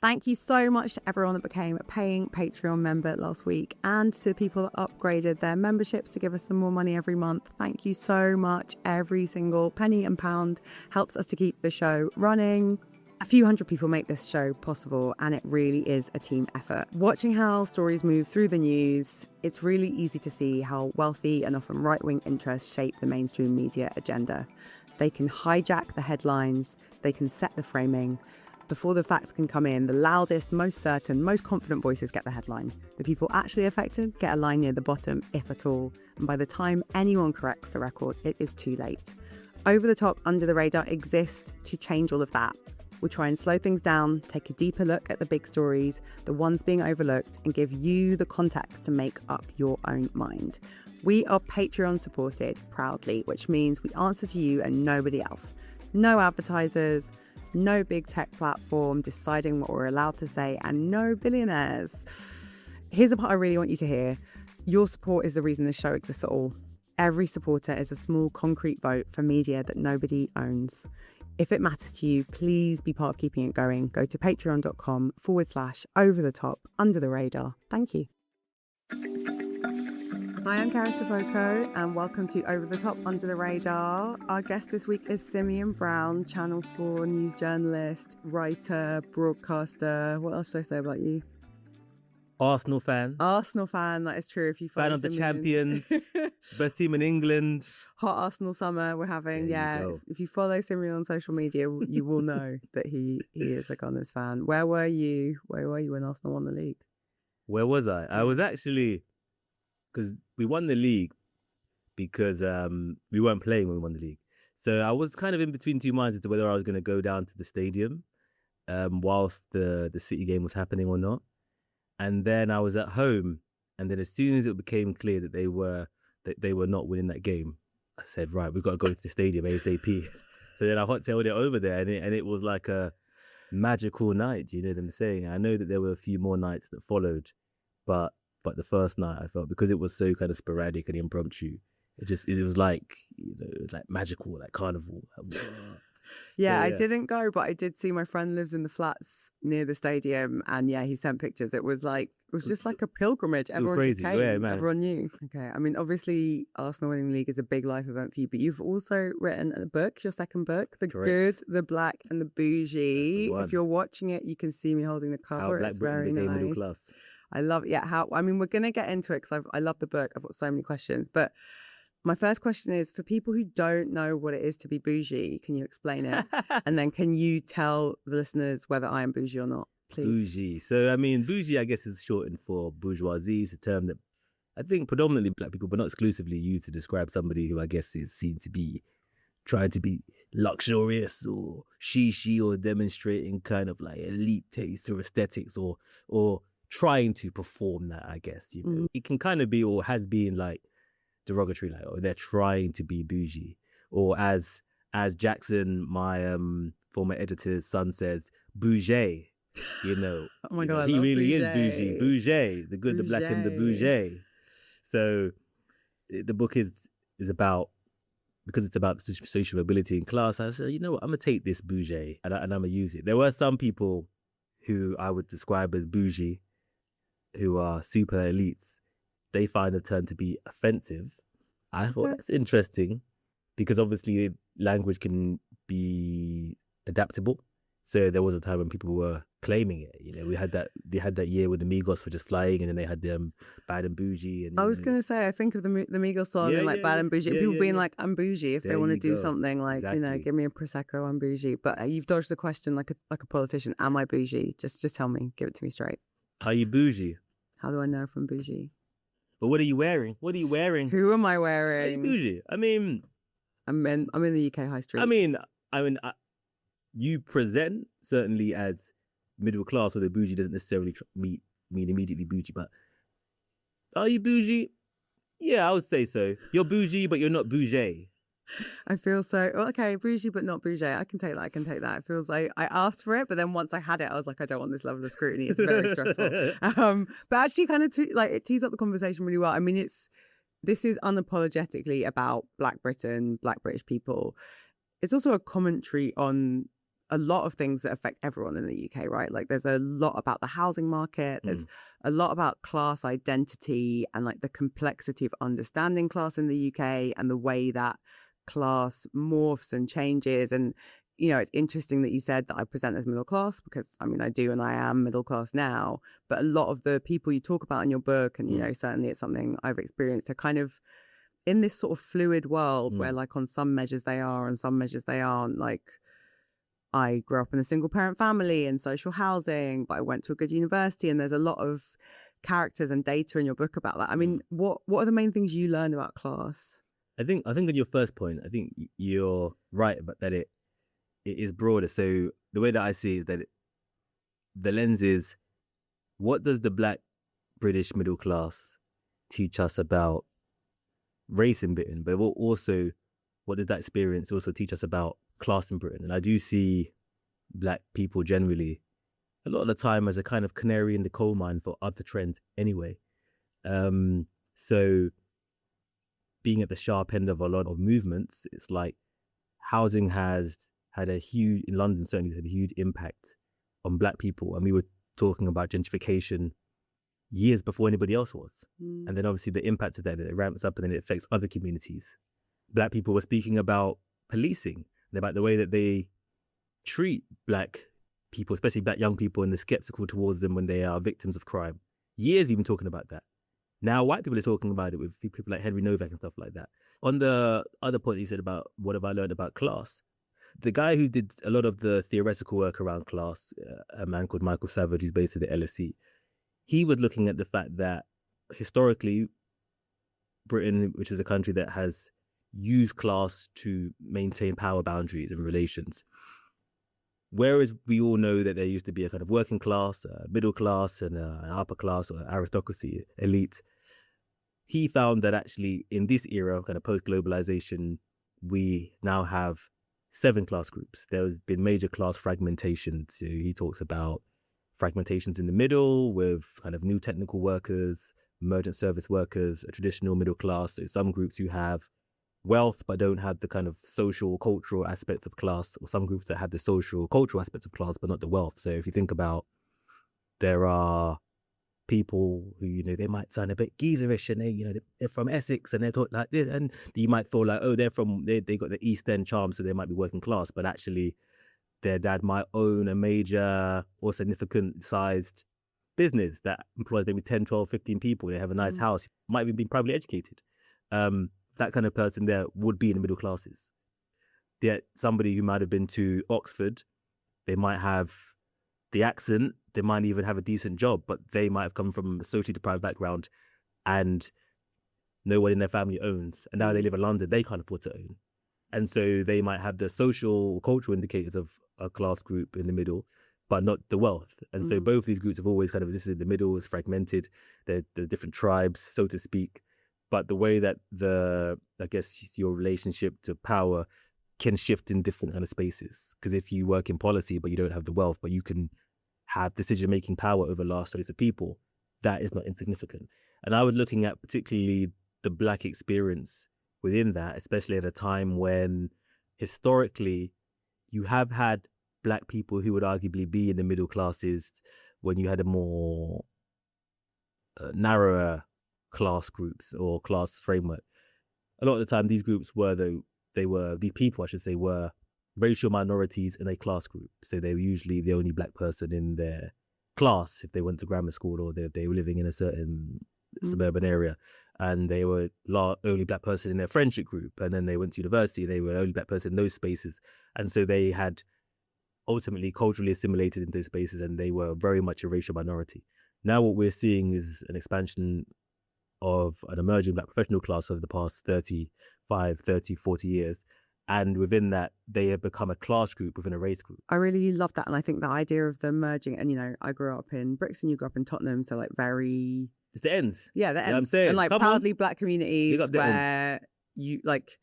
Thank you so much to everyone that became a paying Patreon member last week, and to the people that upgraded their memberships to give us some more money every month. Thank you so much. Every single penny and pound helps us to keep the show running. A few hundred people make this show possible, and it really is a team effort. Watching how stories move through the news, it's really easy to see how wealthy and often right-wing interests shape the mainstream media agenda. They can hijack the headlines, they can set the framing. Before the facts can come in, the loudest, most certain, most confident voices get the headline. The people actually affected get a line near the bottom, if at all. And by the time anyone corrects the record, it is too late. Over the Top, Under the Radar exists to change all of that. We'll try and slow things down, take a deeper look at the big stories, the ones being overlooked, and give you the context to make up your own mind. We are Patreon supported proudly, which means we answer to you and nobody else. No advertisers, no big tech platform deciding what we're allowed to say, and no billionaires. Here's the part I really want you to hear. Your support is the reason this show exists at all. Every supporter is a small concrete vote for media that nobody owns. If it matters to you, please be part of keeping it going. Go to patreon.com/overthetop_under-the-radar. Thank you. Hi, I'm Carys and welcome to Over the Top, Under the Radar. Our guest this week is Symeon Brown, Channel 4 news journalist, writer, broadcaster. What else should I say about you? Arsenal fan. Arsenal fan, that is true. If you follow fan of the Symeon. champions, best team in England. Hot Arsenal summer we're having. If you follow Symeon on social media, you will know that he is a Gunners fan. Where were you when Arsenal won the league? Where was I? I was actually, because we won the league because we weren't playing when we won the league. So I was kind of in between two minds as to whether I was going to go down to the stadium whilst the City game was happening or not. And then I was at home, and then as soon as it became clear that they were not winning that game, I said, right, we've got to go to the stadium ASAP. So then I hot-tailed it over there, and it was like a magical night, you know what I'm saying? I know that there were a few more nights that followed, but the first night I felt, because it was so kind of sporadic and impromptu, it was like, you know, it was like magical, like carnival. Yeah, I didn't go, but I did see my friend lives in the flats near the stadium, and yeah, he sent pictures. It was just like a pilgrimage. Everyone just came. Yeah, man. Everyone knew. Okay, I mean, obviously, Arsenal winning the league is a big life event for you, but you've also written a book, your second book, The Good, the Black, and the Boujee. If you're watching it, you can see me holding the cover. It's very nice. Middle class. I love it. Yeah, we're going to get into it because I love the book. I've got so many questions, but my first question is, for people who don't know what it is to be bougie, can you explain it? And then can you tell the listeners whether I am bougie or not, please? Bougie. So, I mean, bougie, I guess, is shortened for bourgeoisie. It's a term that I think predominantly black people, but not exclusively, use to describe somebody who I guess is seen to be trying to be luxurious or she or demonstrating kind of like elite taste or aesthetics or trying to perform that, I guess. You know, It can kind of be, or has been, like, derogatory, like, they're trying to be bougie, or as Jackson, my former editor's son, says, Boujee. You know, oh my God, he really Boujee. is bougie. Boujee, the good, the black, and the Boujee. So the book is about, because it's about social mobility and class, I said, you know what, I'm gonna take this Boujee and I'm gonna use it. There were some people who I would describe as bougie, who are super elites. They find the term to be offensive. I thought that's interesting, because obviously language can be adaptable. So there was a time when people were claiming it. You know, they had that year when the Migos were just flying, and then they had them Bad and Bougie. And I was going to say, I think of the Migos song and like Bad and Bougie. People being like, I'm bougie if they want to do something like, you know, give me a Prosecco, I'm bougie. But you've dodged the question like a politician. Am I bougie? Just tell me. Give it to me straight. Are you bougie? How do I know if I'm bougie? But what are you wearing? What are you wearing? Who am I wearing? Are you bougie? I mean, I'm in the UK high street. I mean, you present certainly as middle class, or the bougie doesn't necessarily mean immediately bougie. But are you bougie? Yeah, I would say so. You're bougie, but you're not bougie. I feel so, okay, bougie but not bougie. I can take that. It feels like I asked for it, but then once I had it, I was like, I don't want this level of scrutiny. It's very stressful. But actually kind of it tees up the conversation really well. I mean, this is unapologetically about Black Britain, Black British people. It's also a commentary on a lot of things that affect everyone in the UK, right? Like there's a lot about the housing market. There's a lot about class identity and like the complexity of understanding class in the UK and the way that class morphs and changes. And, you know, it's interesting that you said that I present as middle class, because I mean, I do, and I am middle class now, but a lot of the people you talk about in your book, and, you know, certainly it's something I've experienced, are kind of in this sort of fluid world where like on some measures they are and some measures they aren't. Like I grew up in a single parent family in social housing, but I went to a good university, and there's a lot of characters and data in your book about that. I mean, what are the main things you learn about class? I think on your first point, I think you're right about that it is broader. So the way that I see it is that the lens is, what does the Black British middle class teach us about race in Britain, but also what does that experience also teach us about class in Britain? And I do see Black people generally a lot of the time as a kind of canary in the coal mine for other trends anyway. So being at the sharp end of a lot of movements, it's like housing has had a huge, in London certainly, had a huge impact on Black people. And we were talking about gentrification years before anybody else was. And then obviously the impact of that, it ramps up and then it affects other communities. Black people were speaking about policing and about the way that they treat Black people, especially Black young people, and they're skeptical towards them when they are victims of crime. Years we've been talking about that. Now white people are talking about it with people like Henry Novak and stuff like that. On the other point you said about what have I learned about class, the guy who did a lot of the theoretical work around class, a man called Michael Savage, who's based at the LSE, he was looking at the fact that historically Britain, which is a country that has used class to maintain power boundaries and relations, whereas we all know that there used to be a kind of working class, middle class, and an upper class or aristocracy, elite, he found that actually in this era, kind of post-globalization, we now have 7 class groups. There's been major class fragmentation. So he talks about fragmentations in the middle with kind of new technical workers, emergent service workers, a traditional middle class. So some groups who have wealth but don't have the kind of social, cultural aspects of class, or some groups that have the social, cultural aspects of class but not the wealth. So if you think about, there are people who, you know, they might sound a bit geezerish and they, you know, they're from Essex and they talk like this, and you might feel like, oh, they got the East End charm, so they might be working class, but actually their dad might own a major or significant sized business that employs maybe 10, 12, 15 people. They have a nice house, might even be privately educated. That kind of person there would be in the middle classes. Yet somebody who might have been to Oxford, they might have the accent, they might even have a decent job, but they might have come from a socially deprived background and no one in their family owns. And now they live in London, they can't afford to own. And so they might have the social, cultural indicators of a class group in the middle, but not the wealth. And so both these groups have always kind of existed in the middle, it's fragmented, they're different tribes, so to speak. But the way that I guess your relationship to power can shift in different kind of spaces. Because if you work in policy, but you don't have the wealth, but you can have decision-making power over large bodies of people, that is not insignificant. And I was looking at particularly the Black experience within that, especially at a time when historically you have had Black people who would arguably be in the middle classes when you had a more narrower class groups or class framework. A lot of the time these groups were, these people, I should say, were racial minorities in a class group. So they were usually the only Black person in their class if they went to grammar school, or they were living in a certain suburban area, and they were only Black person in their friendship group, and then they went to university, they were the only Black person in those spaces, and so they had ultimately culturally assimilated into those spaces, and they were very much a racial minority. Now what we're seeing is an expansion of an emerging Black professional class over the past 35, 30, 40 years. And within that, they have become a class group within a race group. I really love that. And I think the idea of the merging, and, you know, I grew up in Brixton, you grew up in Tottenham, so like very... It's the ends. Yeah, the ends. I'm saying. And like proudly Black communities where you like...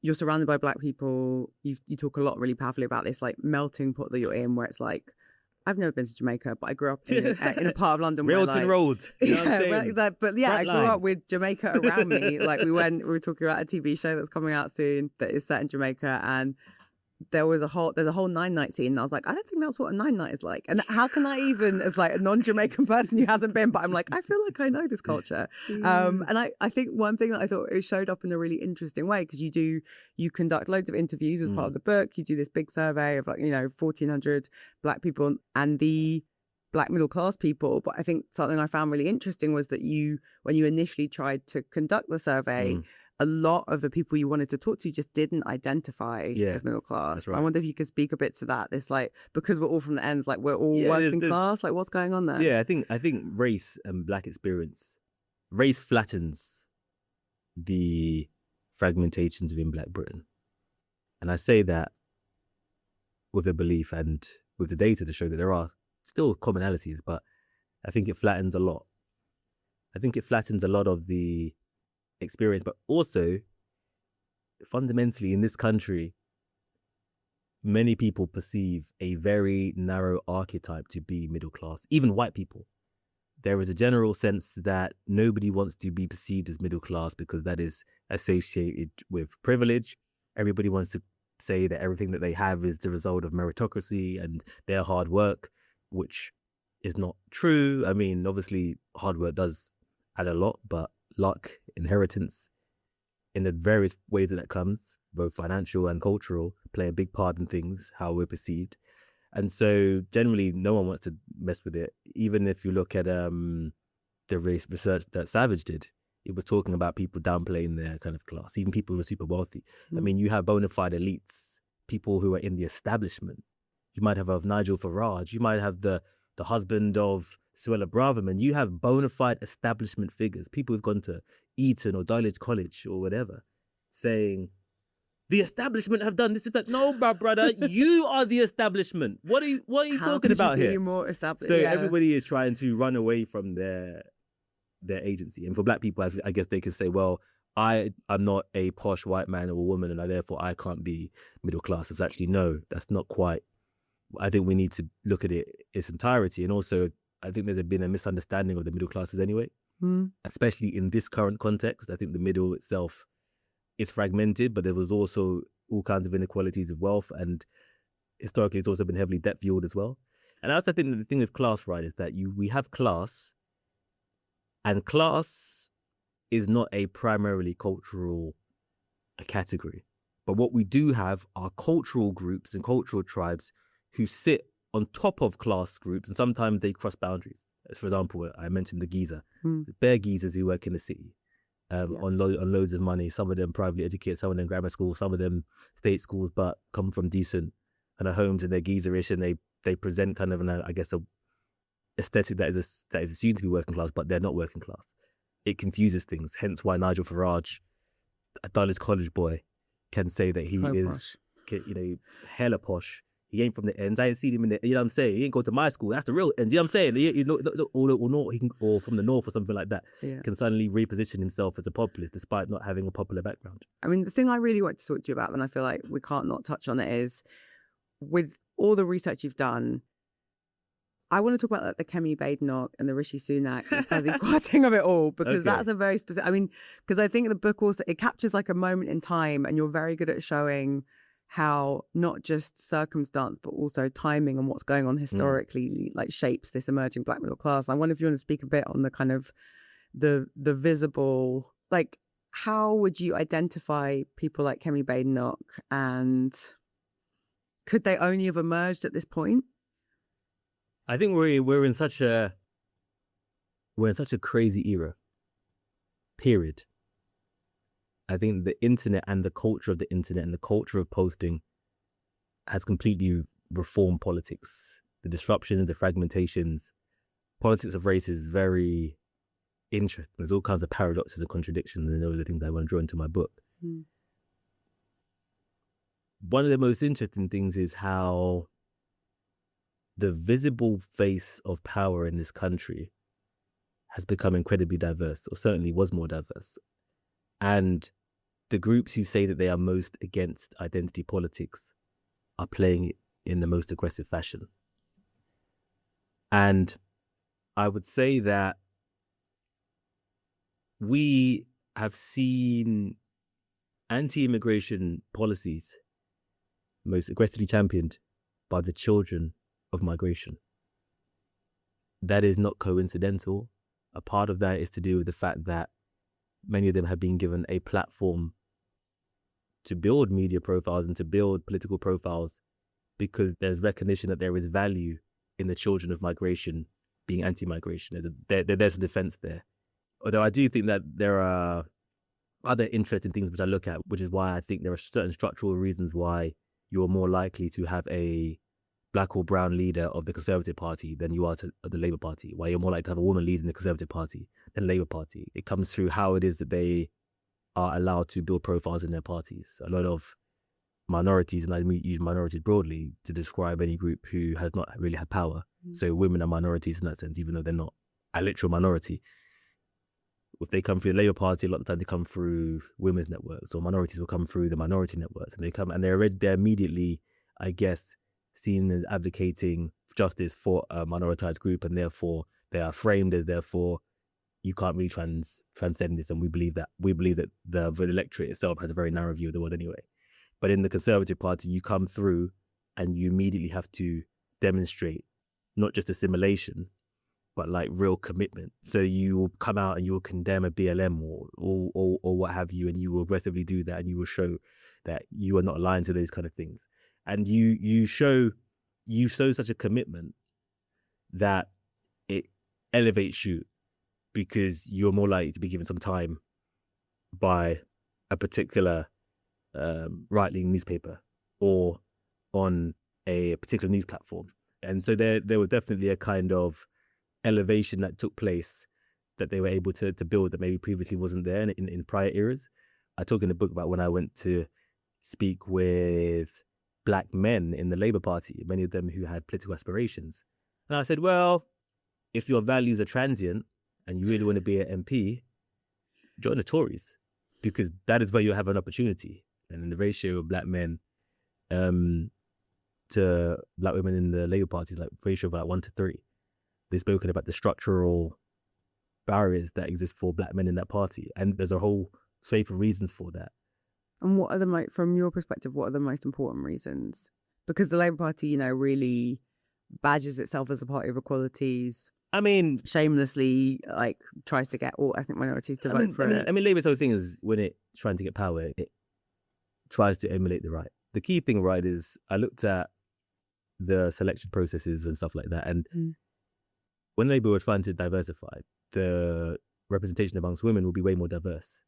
You're surrounded by Black people. You talk a lot really powerfully about this like melting pot that you're in, where it's like, I've never been to Jamaica, but I grew up in a part of London where Railton Road. You know what I'm saying? I grew up with Jamaica around me. Like we were talking about a TV show that's coming out soon that is set in Jamaica, and there's a whole 9-night scene, and I was like, I don't think that's what a 9-night is like. And how can I even, as like a non-Jamaican person who hasn't been, but I'm like, I feel like I know this culture. And I think one thing that I thought it showed up in a really interesting way, because you conduct loads of interviews as part of the book. You do this big survey of 1,400 Black people and the Black middle class people. But I think something I found really interesting was that when you initially tried to conduct the survey, a lot of the people you wanted to talk to just didn't identify as middle class. That's right. I wonder if you could speak a bit to that. It's like, because we're all from the ends, like we're all working class. Like, what's going on there? Yeah, I think race and Black experience, race flattens the fragmentations within Black Britain. And I say that with a belief and with the data to show that there are still commonalities, but I think it flattens a lot. I think it flattens a lot of the experience, but also fundamentally in this country, many people perceive a very narrow archetype to be middle class, even white people. There is a general sense that nobody wants to be perceived as middle class because that is associated with privilege. Everybody wants to say that everything that they have is the result of meritocracy and their hard work, which is not true. I mean, obviously hard work does add a lot, but luck, inheritance, in the various ways that comes, both financial and cultural, play a big part in things, how we're perceived. And so generally no one wants to mess with it. Even if you look at the race research that Savage did, it was talking about people downplaying their kind of class, even people who are super wealthy. I mean, you have bona fide elites, people who are in the establishment. You might have Nigel Farage, you might have the husband of Suella Braverman. You have bona fide establishment figures, people who've gone to Eton or Dulwich College or whatever, saying, the establishment have done this. Is that no, my brother, you are the establishment. What are you talking about here? More established? So everybody is trying to run away from their agency. And for Black people, I guess they can say, well, I'm not a posh white man or a woman, and therefore I can't be middle class. It's actually, no, that's not quite. I think we need to look at it its entirety. And also, I think there's been a misunderstanding of the middle classes anyway, especially in this current context. I think the middle itself is fragmented, but there was also all kinds of inequalities of wealth, and historically it's also been heavily debt fueled as well. And I also think that the thing with class, right, is that we have class, and class is not a primarily cultural category. But what we do have are cultural groups and cultural tribes who sit on top of class groups, and sometimes they cross boundaries. As for example, I mentioned the geezer, the bare geezers who work in the city on loads of money. Some of them privately educated, some of them grammar school, some of them state schools, but come from decent kind of homes, and they're geezerish, and they present kind of a aesthetic that is assumed to be working class, but they're not working class. It confuses things. Hence why Nigel Farage, a Dulwich College boy, can say that he is hella posh. He ain't from the ends. I ain't seen him in the, you know what I'm saying? He ain't go to my school. That's the real ends. You know what I'm saying? Or from the north or something like that. Yeah. Can suddenly reposition himself as a populist despite not having a popular background. I mean, the thing I really want to talk to you about, and I feel like we can't not touch on it, is with all the research you've done, I want to talk about the Kemi Badenoch and the Rishi Sunak and Kwasi Kwarteng of it all, because that's a very specific, I mean, because I think the book also, it captures like a moment in time, and you're very good at showing how not just circumstance, but also timing and what's going on historically, like shapes this emerging Black middle class. I wonder if you want to speak a bit on the kind of the visible, like, how would you identify people like Kemi Badenoch, and could they only have emerged at this point? I think we're in such a crazy era. Period. I think the internet and the culture of the internet and the culture of posting has completely reformed politics. The disruptions, the fragmentations, politics of race is very interesting. There's all kinds of paradoxes and contradictions, and those are the things I want to draw into my book. One of the most interesting things is how the visible face of power in this country has become incredibly diverse, or certainly was more diverse. And the groups who say that they are most against identity politics are playing it in the most aggressive fashion. And I would say that we have seen anti-immigration policies most aggressively championed by the children of migration. That is not coincidental. A part of that is to do with the fact that many of them have been given a platform to build media profiles and to build political profiles, because there's recognition that there is value in the children of migration being anti-migration. There's a defense there. Although I do think that there are other interesting things which I look at, which is why I think there are certain structural reasons why you're more likely to have a black or brown leader of the Conservative Party than you are to the Labour Party, why you're more likely to have a woman leading the Conservative Party than the Labour Party. It comes through how it is that they are allowed to build profiles in their parties. A lot of minorities, and I use minorities broadly to describe any group who has not really had power. So women are minorities in that sense, even though they're not a literal minority. If they come through the Labour Party, a lot of the time they come through women's networks, or minorities will come through the minority networks, and they're immediately, I guess, seen as advocating justice for a minoritized group, and therefore they are framed as therefore you can't really transcend this, and we believe that the electorate itself has a very narrow view of the world anyway. But in the Conservative Party, you come through and you immediately have to demonstrate not just assimilation, but like real commitment. So you will come out and you will condemn a BLM or what have you, and you will aggressively do that, and you will show that you are not aligned to those kind of things. And you show such a commitment that it elevates you, because you're more likely to be given some time by a particular right-leaning newspaper or on a particular news platform. And so there was definitely a kind of elevation that took place that they were able to build that maybe previously wasn't there in prior eras. I talk in the book about when I went to speak with black men in the Labour Party, many of them who had political aspirations. And I said, well, if your values are transient and you really want to be an MP, join the Tories, because that is where you have an opportunity. And in the ratio of black men to black women in the Labour Party is like ratio of like 1 to 3. They've spoken about the structural barriers that exist for black men in that party. And there's a whole swathe of reasons for that. And what are from your perspective, what are the most important reasons? Because the Labour Party, really badges itself as a party of equalities. I mean, shamelessly, tries to get all ethnic minorities to vote for it. Labour's whole thing is when it's trying to get power, it tries to emulate the right. The key thing, right, is I looked at the selection processes and stuff like that. And when Labour were trying to diversify, the representation amongst women will be way more diverse.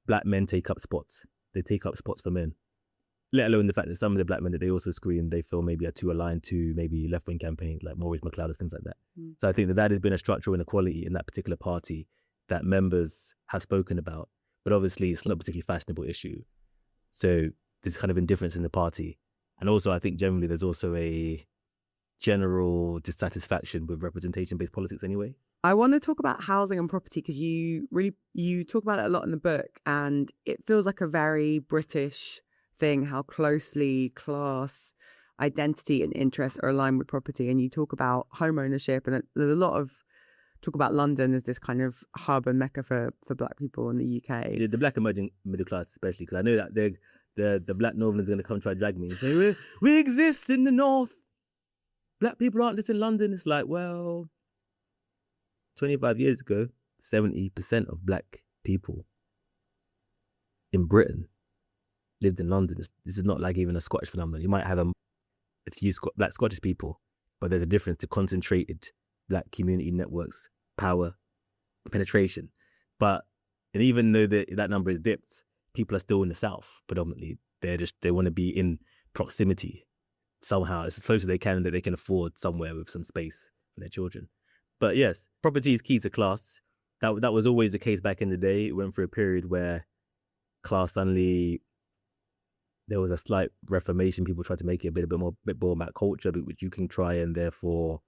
Black men take up spots. They take up spots for men. Let alone the fact that some of the black men that they also screen, they feel maybe are too aligned to maybe left-wing campaigns like Maurice McLeod or things like that. So I think that has been a structural inequality in that particular party that members have spoken about. But obviously it's not a particularly fashionable issue. So there's kind of indifference in the party. And also I think generally there's also a general dissatisfaction with representation-based politics anyway. I want to talk about housing and property, because you talk about it a lot in the book, and it feels like a very British thing, how closely class, identity and interests are aligned with property. And you talk about home ownership, and there's a lot of talk about London as this kind of hub and mecca for black people in the UK. The black emerging middle class especially, because I know that the black Northerners are going to come try to drag me and say, we exist in the North. Black people aren't just in London. It's like, well, 25 years ago, 70% of black people in Britain lived in London. This is not like even a Scottish phenomenon. You might have a few black Scottish people, but there's a difference to concentrated black community networks, power, penetration. And even though that number is dipped, people are still in the South predominantly. They want to be in proximity somehow, as close as they can, that they can afford somewhere with some space for their children. But yes, property is key to class. That was always the case back in the day. It went through a period where class suddenly, there was a slight reformation. People tried to make it a bit more about culture, which you can try and therefore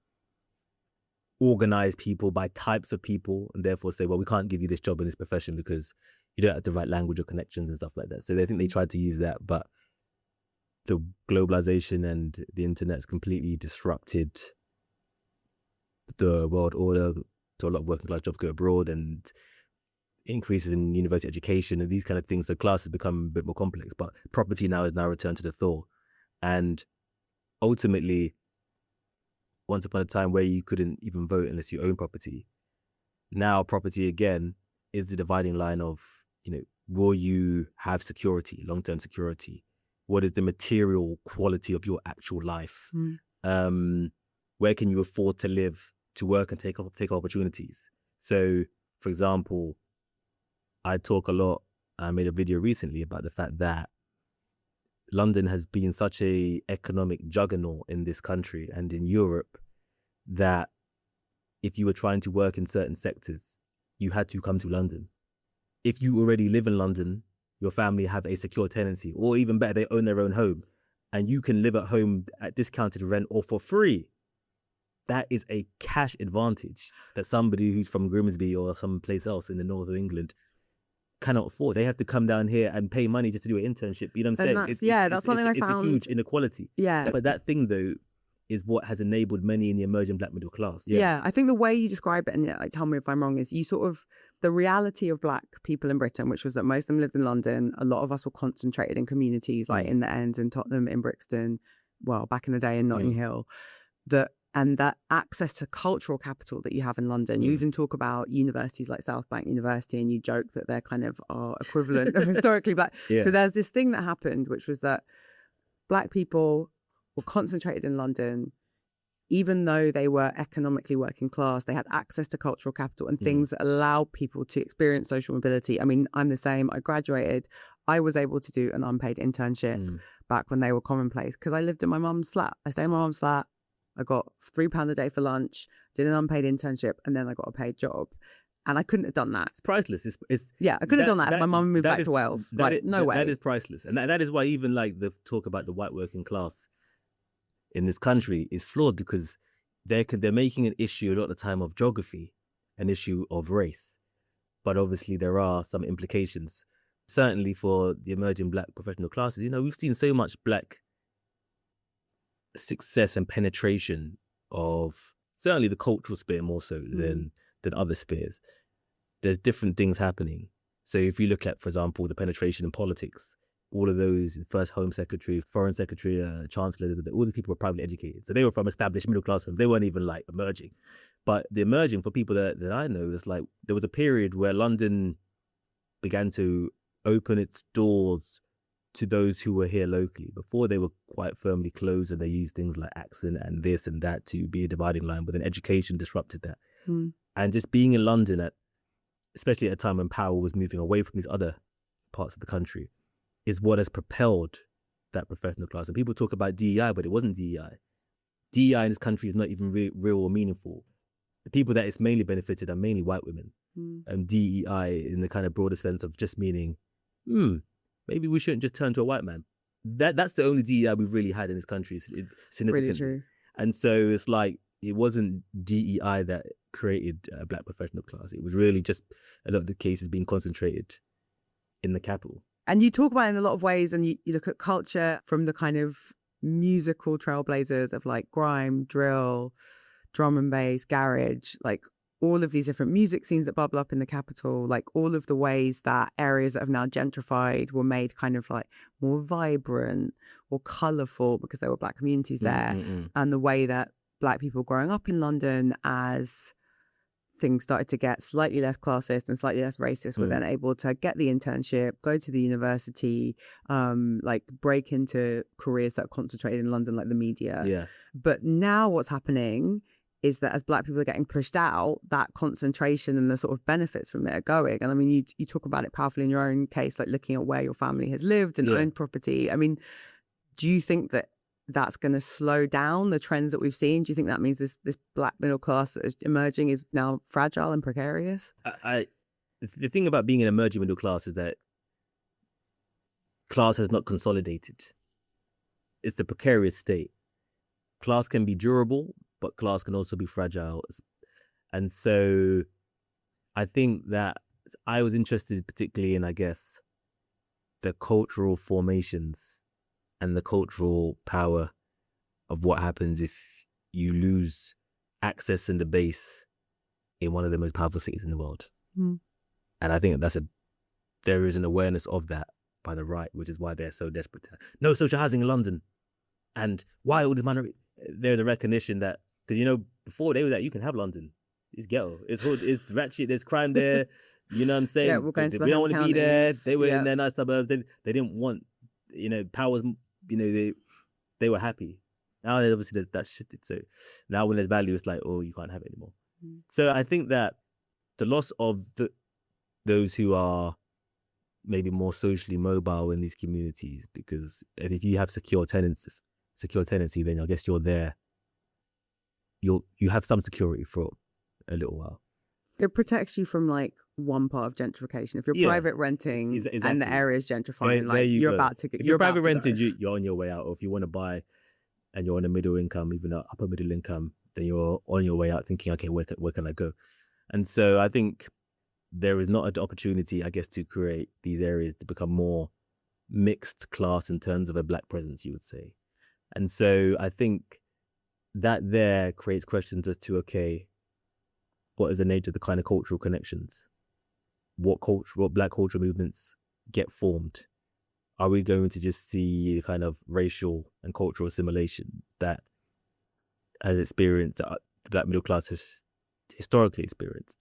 organize people by types of people, and therefore say, well, we can't give you this job in this profession because you don't have the right language or connections and stuff like that. So I think they tried to use that, but the globalization and the internet's completely disrupted the world order. So a lot of working class jobs go abroad, and increases in university education and these kind of things. So class has become a bit more complex, but property now is returned to the fore. And ultimately, once upon a time where you couldn't even vote unless you own property, now property again is the dividing line of, will you have security, long-term security? What is the material quality of your actual life? Where can you afford to live, to work and take opportunities? So, for example, I talk a lot, I made a video recently about the fact that London has been such a economic juggernaut in this country and in Europe that if you were trying to work in certain sectors, you had to come to London. If you already live in London, your family have a secure tenancy, or even better, they own their own home, and you can live at home at discounted rent or for free. That is a cash advantage that somebody who's from Grimsby or someplace else in the north of England cannot afford. They have to come down here and pay money just to do an internship. You know what I'm saying? That's something I found. It's a huge inequality. Yeah. But that thing, though, is what has enabled many in the emerging black middle class. Yeah. I think the way you describe it, and tell me if I'm wrong, is you sort of, the reality of black people in Britain, which was that most of them lived in London. A lot of us were concentrated in communities like in the Ends, in Tottenham, in Brixton, well, back in the day in Notting Hill, and that access to cultural capital that you have in London. You even talk about universities like South Bank University, and you joke that they're kind of our equivalent of historically black. Yeah. So there's this thing that happened, which was that black people were concentrated in London. Even though they were economically working class, they had access to cultural capital and things that allow people to experience social mobility. I mean, I'm the same. I graduated. I was able to do an unpaid internship back when they were commonplace because I lived in my mum's flat. I stayed in my mum's flat. I got £3 a day for lunch, did an unpaid internship, and then I got a paid job. And I couldn't have done that. It's priceless. I couldn't have done that if my mum moved back to Wales. No way. That is priceless. And that is why even like the talk about the white working class in this country is flawed, because they're making an issue a lot of the time of geography, an issue of race. But obviously there are some implications, certainly for the emerging black professional classes. We've seen so much black success and penetration of certainly the cultural sphere more so than other spheres. There's different things happening. So if you look at, for example, the penetration in politics, all of those, first Home Secretary, Foreign Secretary, Chancellor, all the people were privately educated. So they were from established middle class homes. They weren't even like emerging. But the emerging, for people that I know, is like there was a period where London began to open its doors to those who were here locally. Before, they were quite firmly closed, and they used things like accent and this and that to be a dividing line. But then education disrupted that. And just being in London, especially at a time when power was moving away from these other parts of the country, is what has propelled that professional class. And people talk about DEI, but it wasn't DEI. DEI in this country is not even real or meaningful. The people that it's mainly benefited are mainly white women. DEI in the kind of broader sense of just meaning, maybe we shouldn't just turn to a white man. That's the only DEI we've really had in this country, significantly. Really true. And so it's like, it wasn't DEI that created a black professional class. It was really just a lot of the cases being concentrated in the capital. And you talk about it in a lot of ways, and you look at culture from the kind of musical trailblazers of like grime, drill, drum and bass, garage, like all of these different music scenes that bubble up in the capital, like all of the ways that areas that have now gentrified were made kind of like more vibrant or colourful because there were black communities there. And the way that black people growing up in London, as things started to get slightly less classist and slightly less racist, were then able to get the internship, go to the university, like break into careers that are concentrated in London, like the media. Yeah. But now what's happening is that as black people are getting pushed out, that concentration and the sort of benefits from it are going. And I mean, you talk about it powerfully in your own case, like looking at where your family has lived and owned property. I mean, do you think that that's going to slow down the trends that we've seen? Do you think that means this black middle class that is emerging is now fragile and precarious? The thing about being an emerging middle class is that class has not consolidated. It's a precarious state. Class can be durable, but class can also be fragile. And so I think that I was interested particularly in, I guess, the cultural formations and the cultural power of what happens if you lose access and the base in one of the most powerful cities in the world. And I think there is an awareness of that by the right, which is why they're so desperate. No social housing in London. And why all the minority? There's a recognition that, because, you know, before they were like, you can have London. It's ghetto. It's hood. It's ratchet. There's crime there. You know what I'm saying? Yeah, we're going to the we don't home want to be there. counties. They were Yeah. in their nice suburbs. They didn't want, you know, powers. You know, they were happy. Now obviously that's shifted. So now when there's value, it's like, oh, you can't have it anymore. So I think that the loss of those who are maybe more socially mobile in these communities, because if you have secure tenancy, then I guess you're there. You have some security for a little while. It protects you from like one part of gentrification. If you're private renting exactly. and the area is gentrifying, like you're about to get. If you're private rented, you're on your way out. Or if you want to buy, and you're on a middle income, even an upper middle income, then you're on your way out, thinking, okay, where can I go? And so I think there is not an opportunity, I guess, to create these areas to become more mixed class in terms of a black presence, you would say. And so I think that there creates questions as to, okay, what is the nature of the kind of cultural connections? What black cultural movements get formed? Are we going to just see the kind of racial and cultural assimilation that has experienced, that the black middle class has historically experienced?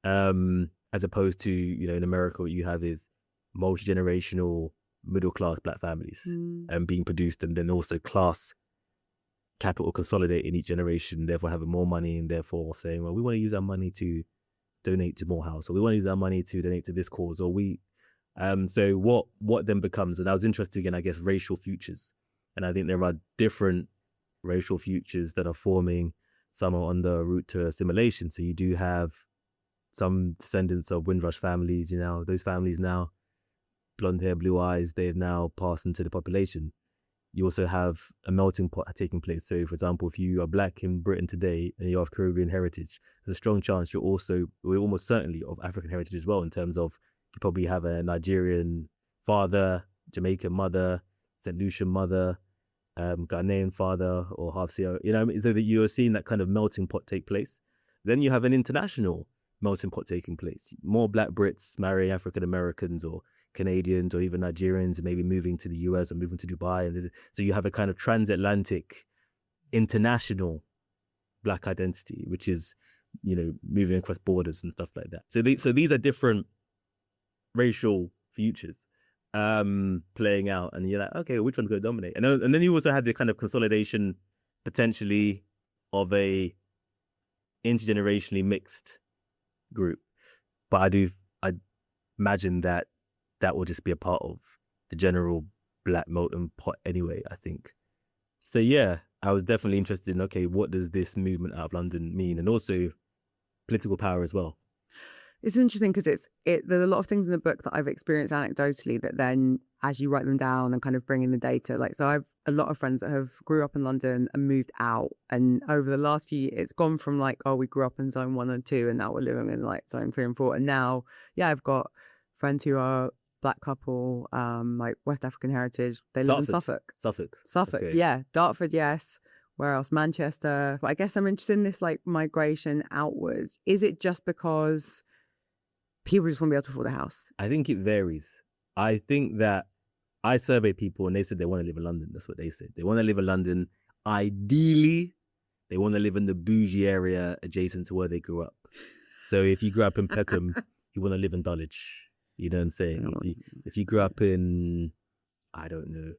As opposed to, you know, in America, what you have is multi-generational middle-class black families and being produced, and then also class capital consolidate in each generation, therefore having more money, and therefore saying, well, we want to use our money to donate to Morehouse, or we want to use our money to donate to this cause, or we... so what then becomes, and I was interested in, I guess, racial futures. And I think there are different racial futures that are forming. Some are on the route to assimilation. So you do have some descendants of Windrush families, you know, those families now, blonde hair, blue eyes, they've now passed into the population. You also have a melting pot taking place. So, for example, if you are black in Britain today and you're of Caribbean heritage, there's a strong chance you're almost certainly of African heritage as well, in terms of you probably have a Nigerian father, Jamaican mother, St. Lucian mother, Ghanaian father, or half Sierra, you know, so that you're seeing that kind of melting pot take place. Then you have an international melting pot taking place. More black Brits marrying African Americans or Canadians or even Nigerians, and maybe moving to the US or moving to Dubai. And so you have a kind of transatlantic, international black identity, which is, you know, moving across borders and stuff like that. So these are different racial futures playing out, and you're like, okay, which one's going to dominate? And then you also have the kind of consolidation potentially of a intergenerationally mixed group. But I imagine that will just be a part of the general black melting pot anyway, I think. So yeah, I was definitely interested in, okay, what does this movement out of London mean? And also political power as well. It's interesting because there's a lot of things in the book that I've experienced anecdotally that then, as you write them down and kind of bring in the data, like, so I've a lot of friends that have grew up in London and moved out, and over the last few years, it's gone from like, oh, we grew up in zone 1 and 2 and now we're living in like zone 3 and 4, and now, yeah, I've got friends who are black couple, like West African heritage. They live in Suffolk. Okay. Yeah. Dartford, yes. Where else? Manchester. But I guess I'm interested in this like migration outwards. Is it just because people just want to be able to afford a house? I think it varies. I think that I surveyed people and they said they want to live in London. That's what they said. They want to live in London. Ideally, they want to live in the Boujee area adjacent to where they grew up. So if you grew up in Peckham, you want to live in Dulwich. You know what I'm saying? If you grew up in, I don't know,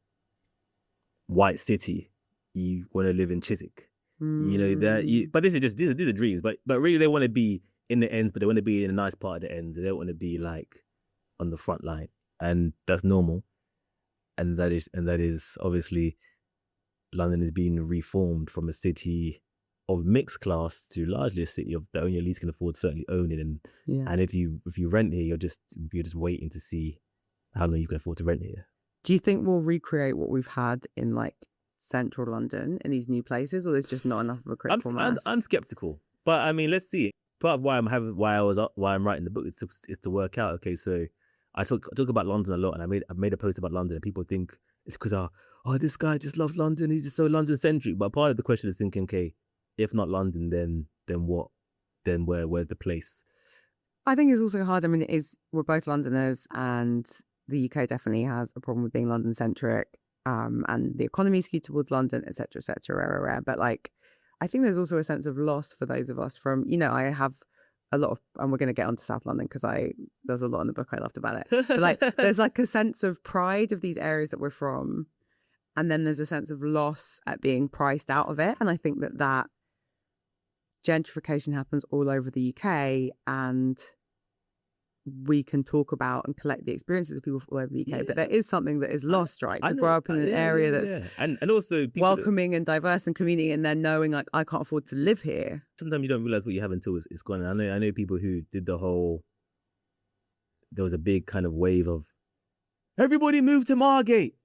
White City, you want to live in Chiswick. You know that. But these are dreams. But really, they want to be in the ends, but they want to be in a nice part of the ends. They don't want to be like on the front line, and that's normal. And that is obviously, London is being reformed from a city of mixed class to largely a city of that only elites can afford to certainly own it. And if you rent here, you're just waiting to see how long you can afford to rent here. Do you think we'll recreate what we've had in like central London in these new places, or there's just not enough of a critical mass? I'm skeptical, but I mean, let's see. Part of why I'm writing the book is to work out. Okay, so I talk about London a lot, and I made a post about London, and people think it's because this guy just loves London. He's just so London centric. But part of the question is thinking, okay, if not London, then what? Then where's the place? I think it's also hard. I mean, we're both Londoners, and the UK definitely has a problem with being London centric. and the economy skewed towards London, etc., etc., rare. But like, I think there's also a sense of loss for those of us from, I have a lot of, and we're going to get onto South London because there's a lot in the book I loved about it. But like, there's like a sense of pride of these areas that we're from, and then there's a sense of loss at being priced out of it. And I think that gentrification happens all over the UK, and we can talk about and collect the experiences of people all over the UK, but there is something that is lost, right? To grow up in an area that's and also welcoming and diverse and community, and then knowing like I can't afford to live here. Sometimes you don't realize what you have until it's gone. I know people who did the whole. There was a big kind of wave of everybody move to Margate.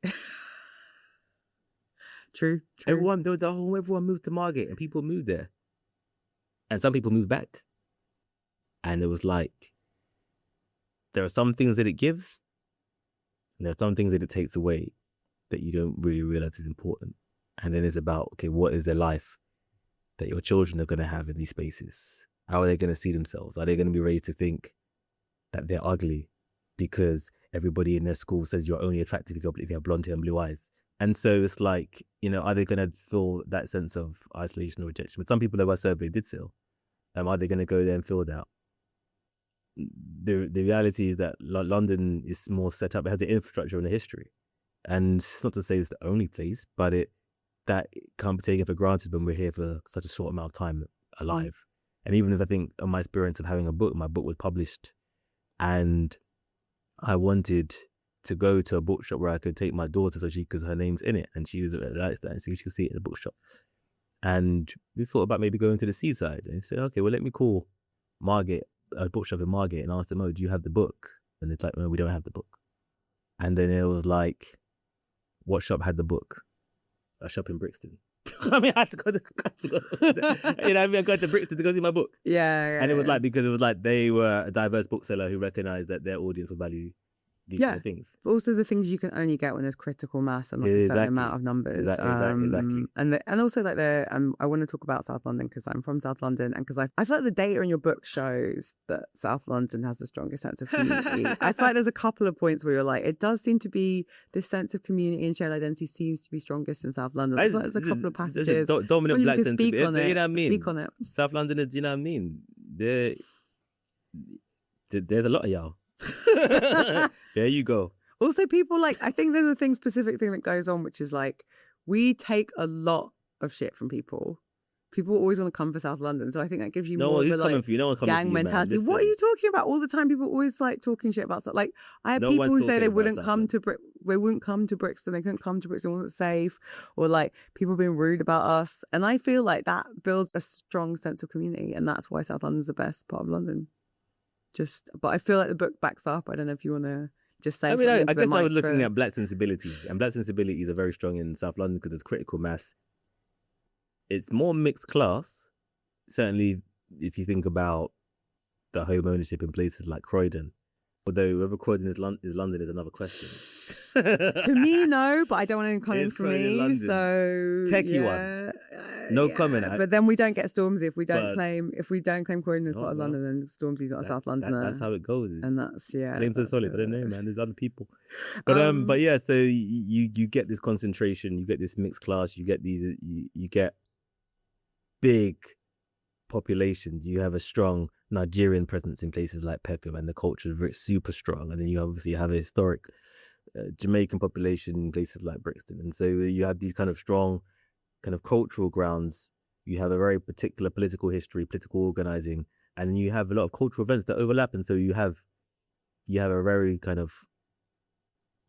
True. Everyone moved to Margate, and people moved there, and some people moved back, and it was like. There are some things that it gives, and there are some things that it takes away that you don't really realize is important. And then it's about, okay, what is the life that your children are going to have in these spaces? How are they going to see themselves? Are they going to be ready to think that they're ugly because everybody in their school says you're only attractive if you have blonde hair and blue eyes? And so it's like, are they going to feel that sense of isolation or rejection? But some people that were surveyed did feel. Are they going to go there and feel that? The reality is that London is more set up. It has the infrastructure and the history, and it's not to say it's the only place, but that can't be taken for granted when we're here for such a short amount of time alive. And even if I think of my experience of having a book, my book was published, and I wanted to go to a bookshop where I could take my daughter because her name's in it, and she was likes that, and so she could see it in the bookshop. And we thought about maybe going to the seaside, and said, okay, well, let me call Margate. A bookshop in Margate, and asked them, do you have the book? And it's like, no, we don't have the book. And then it was like, what shop had the book? A shop in Brixton. I mean, I had to go to I got to Brixton to go see my book. Yeah. And it was like, because it was like they were a diverse bookseller who recognized that their audience would value these kind of things. But also the things you can only get when there's critical mass and like a certain amount of numbers. Exactly. And also like I want to talk about South London because I'm from South London, and because I feel like the data in your book shows that South London has the strongest sense of community. I feel like there's a couple of points where you're like, it does seem to be this sense of community and shared identity seems to be strongest in South London. I feel like there's a couple of passages. Dominant black sensibility. You know what I mean? Speak on it. South Londoners, you know what I mean? There's a lot of y'all. There you go. Also, people I think there's a specific thing that goes on, which is like, we take a lot of shit from people. People always want to come for South London. So I think that gives you more of the gang mentality. What are you talking about? All the time, people always like talking shit about stuff. Like, I have people who say they wouldn't come to Brixton. They couldn't come to Brixton, wasn't safe. Or like people being rude about us. And I feel like that builds a strong sense of community. And that's why South London's the best part of London. But I feel like the book backs up. I don't know if you want to just say something. I guess I was looking at black sensibilities, and black sensibilities are very strong in South London because there's critical mass. It's more mixed class, certainly if you think about the home ownership in places like Croydon. Although whether Croydon is London is another question. To me, no, but I don't want any comments from me. London. So techie one. No comment. But then we don't get Stormzy if we don't claim Croydon as part of London. Then Stormzy's not a South Londoner. That's how it goes. And that's Claims are solid, but I don't know, man. There's other people. But yeah. So you get this concentration. You get this mixed class. You get these. You get big populations. You have a strong Nigerian presence in places like Peckham, and the culture is super strong. And then you obviously have a historic Jamaican population in places like Brixton, and so you have these kind of strong kind of cultural grounds. You have a very particular political history, political organizing, and then you have a lot of cultural events that overlap, and so you have a very kind of,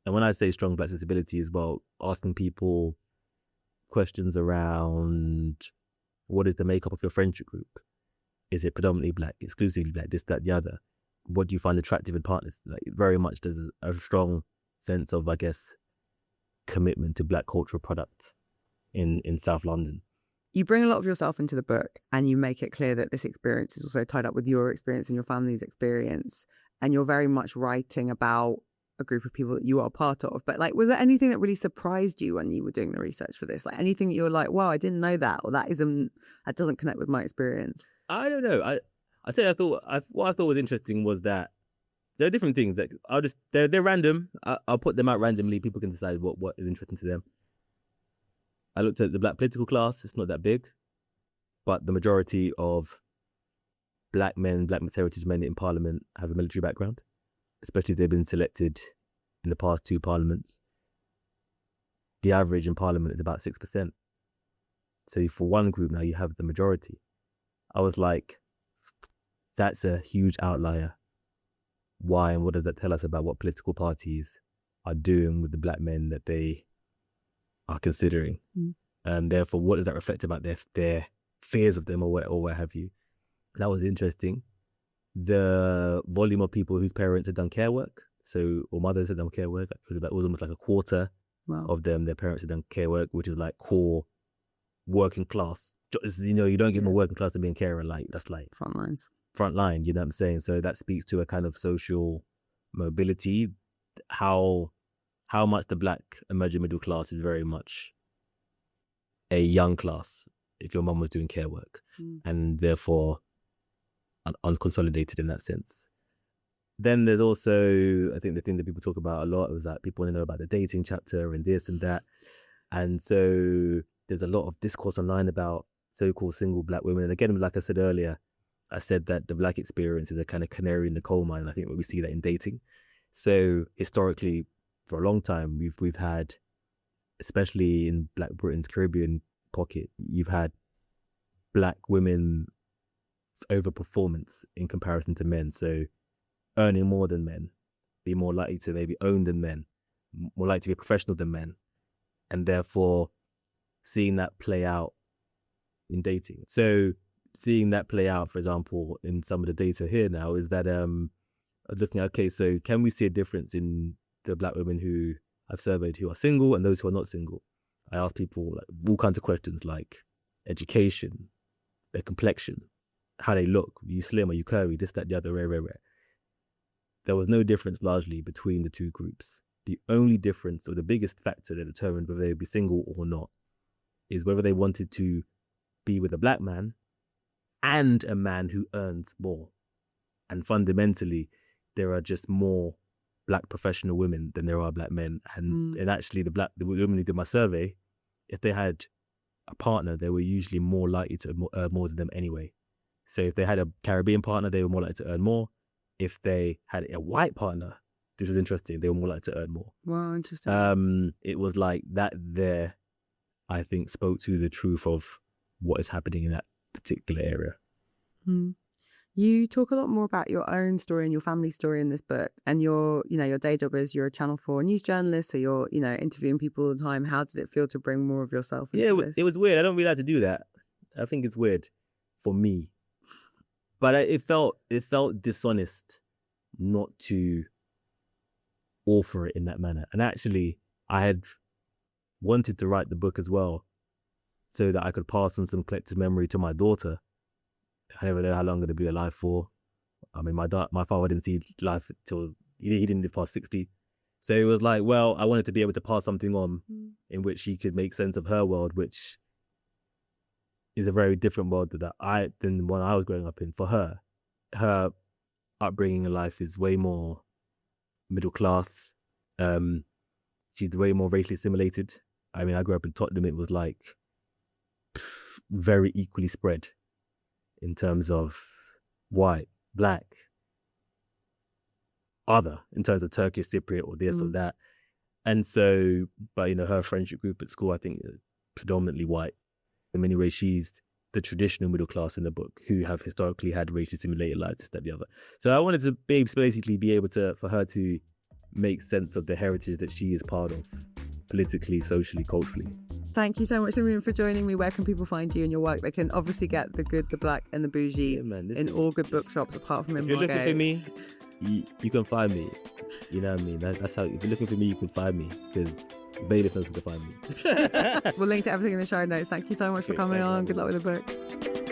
and when I say strong black sensibility as well, asking people questions around what is the makeup of your friendship group. Is it predominantly black, exclusively black, this, that, the other? What do you find attractive in partners? Like, very much there's a strong sense of, I guess, commitment to black cultural products in South London. You bring a lot of yourself into the book, and you make it clear that this experience is also tied up with your experience and your family's experience. And you're very much writing about a group of people that you are part of. But like, was there anything that really surprised you when you were doing the research for this? Like anything that you were like, wow, I didn't know that, or that doesn't connect with my experience? I don't know. I tell you, what I thought was interesting was that there are different things that they're random. I'll put them out randomly. People can decide what is interesting to them. I looked at the black political class. It's not that big, but the majority of black men, black mixed heritage men in parliament have a military background, especially if they've been selected in the past 2 parliaments. The average in parliament is about 6%. So for one group now, you have the majority. I was like, that's a huge outlier. Why, and what does that tell us about what political parties are doing with the black men that they are considering? And therefore, what does that reflect about their fears of them or what have you? That was interesting. The volume of people whose parents had done care work, or mothers had done care work, it was almost like a quarter of them, their parents had done care work, which is like core working class. You know, you don't give them a working class to be in carer, like that's like front line, you know what I'm saying? So that speaks to a kind of social mobility, how much the black emerging middle class is very much a young class if your mum was doing care work, and therefore unconsolidated in that sense. Then there's also, I think the thing that people talk about a lot was that people want to know about the dating chapter and this and that. And so there's a lot of discourse online about so-called single black women. And again, like I said earlier, I said that the black experience is a kind of canary in the coal mine. And I think we see that in dating. So historically, for a long time, we've had, especially in Black Britain's Caribbean pocket, you've had black women's overperformance in comparison to men. So earning more than men, be more likely to maybe own than men, more likely to be professional than men, and therefore seeing that play out in dating. So seeing that play out, for example, in some of the data here now is that looking at, okay, so can we see a difference in the black women who I've surveyed who are single and those who are not single? I asked people like all kinds of questions like education, their complexion, how they look, are you slim, are you curvy, this, that, the other, rare. There was no difference largely between the two groups. The only difference, or the biggest factor that determined whether they would be single or not, is whether they wanted to be with a black man and a man who earns more. And fundamentally, there are just more black professional women than there are black men. And actually, the women who did my survey, if they had a partner, they were usually more likely to earn more than them anyway. So if they had a Caribbean partner, they were more likely to earn more. If they had a white partner, which was interesting, they were more likely to earn more. Wow, interesting. It was like that there, I think, spoke to the truth of what is happening in that particular area. You talk a lot more about your own story and your family story in this book, and your day job is you're a Channel 4 news journalist, so you're, interviewing people all the time. How did it feel to bring more of yourself into this? It was weird. I don't really like to do that. I think it's weird for me. But it felt dishonest not to offer it in that manner. And actually, I had wanted to write the book as well so that I could pass on some collective memory to my daughter. I never know how long I'm going to be alive for. I mean, my father didn't see life till he didn't live past 60. So it was like, well, I wanted to be able to pass something on in which she could make sense of her world, which is a very different world than one I was growing up in. For her upbringing in life is way more middle class. She's way more racially assimilated. I mean, I grew up in Tottenham. It was like very equally spread in terms of white, black, other, in terms of Turkish, Cypriot, or this or that. And so, but her friendship group at school, I think, predominantly white. In many ways, she's the traditional middle class in the book who have historically had racially assimilated lives, this, that, the other. So I wanted to basically be able for her to make sense of the heritage that she is part of, politically, socially, culturally. Thank you so much, Symeon, for joining me. Where can people find you and your work? They can obviously get The Good, The Black and The Boujee in all good bookshops apart from in If you're looking for me, you can find me. You know what I mean? That's how, if you're looking for me, you can find me, because bailiff knows where to find me. We'll link to everything in the show notes. Thank you so much for coming on. Good luck with the book.